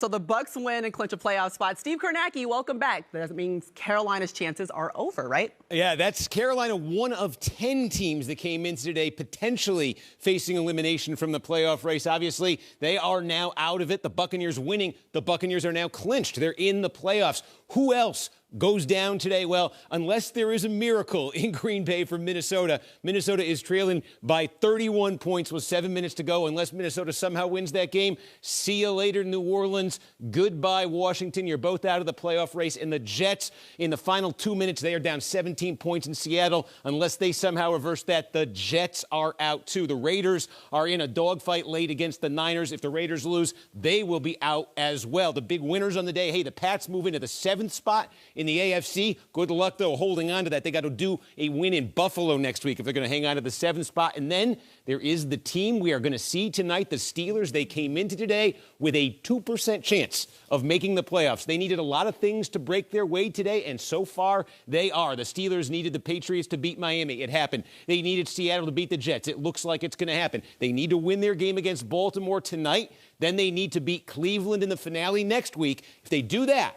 So the Bucks win and clinch a playoff spot. Steve Kornacki, welcome back. That means Carolina's chances are over, right? Yeah, that's Carolina, one of 10 teams that came in today potentially facing elimination from the playoff race. Obviously, they are now out of it. The Buccaneers winning. The Buccaneers are now clinched. They're in the playoffs. Who else goes down today? Well, unless there is a miracle in Green Bay for Minnesota. Minnesota is trailing by 31 points with 7 minutes to go. Unless Minnesota somehow wins that game, see you later, New Orleans. Goodbye, Washington. You're both out of the playoff race. And the Jets, in the final 2 minutes, they are down 17 points in Seattle. Unless they somehow reverse that, the Jets are out too. The Raiders are in a dogfight late against the Niners. If the Raiders lose, they will be out as well. The big winners on the day, hey, the Pats move into the 7th spot in the AFC. Good luck, though, holding on to that. They got to do a win in Buffalo next week if they're going to hang on to the 7th spot. And then there is the team we are going to see tonight, the Steelers. They came into today with a 2% chance of making the playoffs. They needed a lot of things to break their way today, and so far they are. The Steelers needed the Patriots to beat Miami. It happened. They needed Seattle to beat the Jets. It looks like it's going to happen. They need to win their game against Baltimore tonight. Then they need to beat Cleveland in the finale next week. If they do that,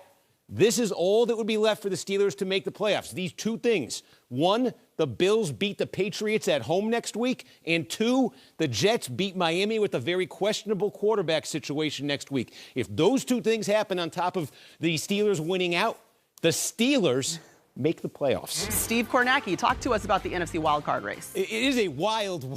this is all that would be left for the Steelers to make the playoffs. These two things. One, the Bills beat the Patriots at home next week. And two, the Jets beat Miami with a very questionable quarterback situation next week. If those two things happen on top of the Steelers winning out, the Steelers make the playoffs. Steve Kornacki, talk to us about the NFC wildcard race. It is a wild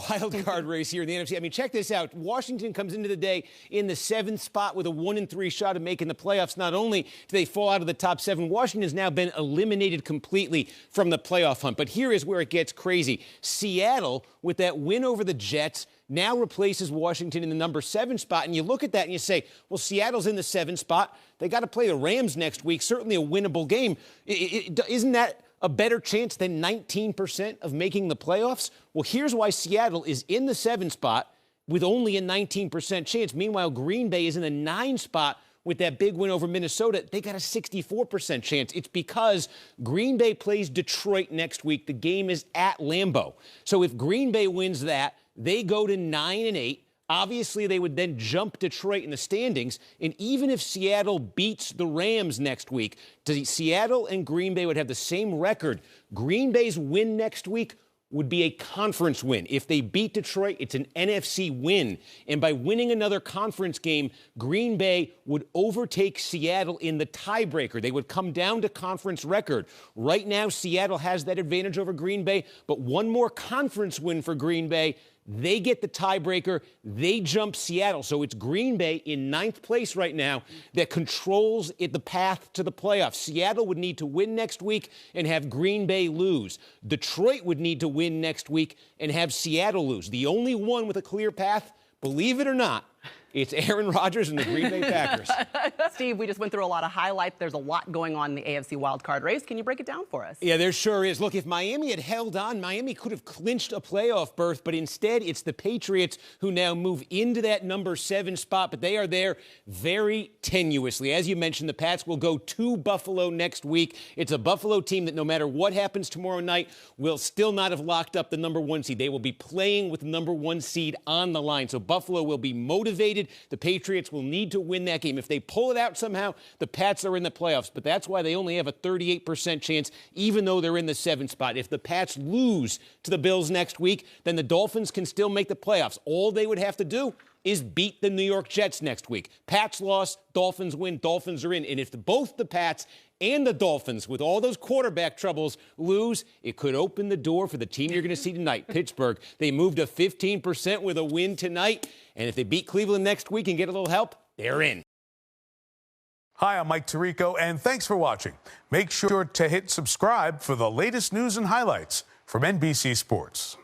card race here in the NFC. I mean, check this out. Washington comes into the day in the 7th spot with a 1-3 shot of making the playoffs. Not only do they fall out of the top 7, Washington has now been eliminated completely from the playoff hunt. But here is where it gets crazy. Seattle, with that win over the Jets, now replaces Washington in the number 7 spot. And you look at that and you say, well, Seattle's in the 7th spot. They got to play the Rams next week. Certainly a winnable game. Isn't that a better chance than 19% of making the playoffs? Well, here's why Seattle is in the 7th spot with only a 19% chance. Meanwhile, Green Bay is in the 9 spot with that big win over Minnesota. They got a 64% chance. It's because Green Bay plays Detroit next week. The game is at Lambeau. So if Green Bay wins that, they go to 9-8. Obviously, they would then jump Detroit in the standings. And even if Seattle beats the Rams next week, Seattle and Green Bay would have the same record. Green Bay's win next week would be a conference win. If they beat Detroit, it's an NFC win. And by winning another conference game, Green Bay would overtake Seattle in the tiebreaker. They would come down to conference record. Right now, Seattle has that advantage over Green Bay, but one more conference win for Green Bay, they get the tiebreaker. They jump Seattle. So it's Green Bay in 9th place right now that controls the path to the playoffs. Seattle would need to win next week and have Green Bay lose. Detroit would need to win next week and have Seattle lose. The only one with a clear path, believe it or not, it's Aaron Rodgers and the Green Bay Packers. Steve, we just went through a lot of highlights. There's a lot going on in the AFC wildcard race. Can you break it down for us? Yeah, there sure is. Look, if Miami had held on, Miami could have clinched a playoff berth, but instead it's the Patriots who now move into that number 7 spot, but they are there very tenuously. As you mentioned, the Pats will go to Buffalo next week. It's a Buffalo team that no matter what happens tomorrow night will still not have locked up the number 1 seed. They will be playing with the number 1 seed on the line, so Buffalo will be motivated. The Patriots will need to win that game. If they pull it out somehow, the Pats are in the playoffs. But that's why they only have a 38% chance, even though they're in the 7th spot. If the Pats lose to the Bills next week, then the Dolphins can still make the playoffs. All they would have to do is beat the New York Jets next week. Pats loss, Dolphins win, Dolphins are in. And if both the Pats and the Dolphins, with all those quarterback troubles, lose, it could open the door for the team you're going to see tonight, Pittsburgh. They moved to 15% with a win tonight. And if they beat Cleveland next week and get a little help, they're in. Hi, I'm Mike Tirico, and thanks for watching. Make sure to hit subscribe for the latest news and highlights from NBC Sports.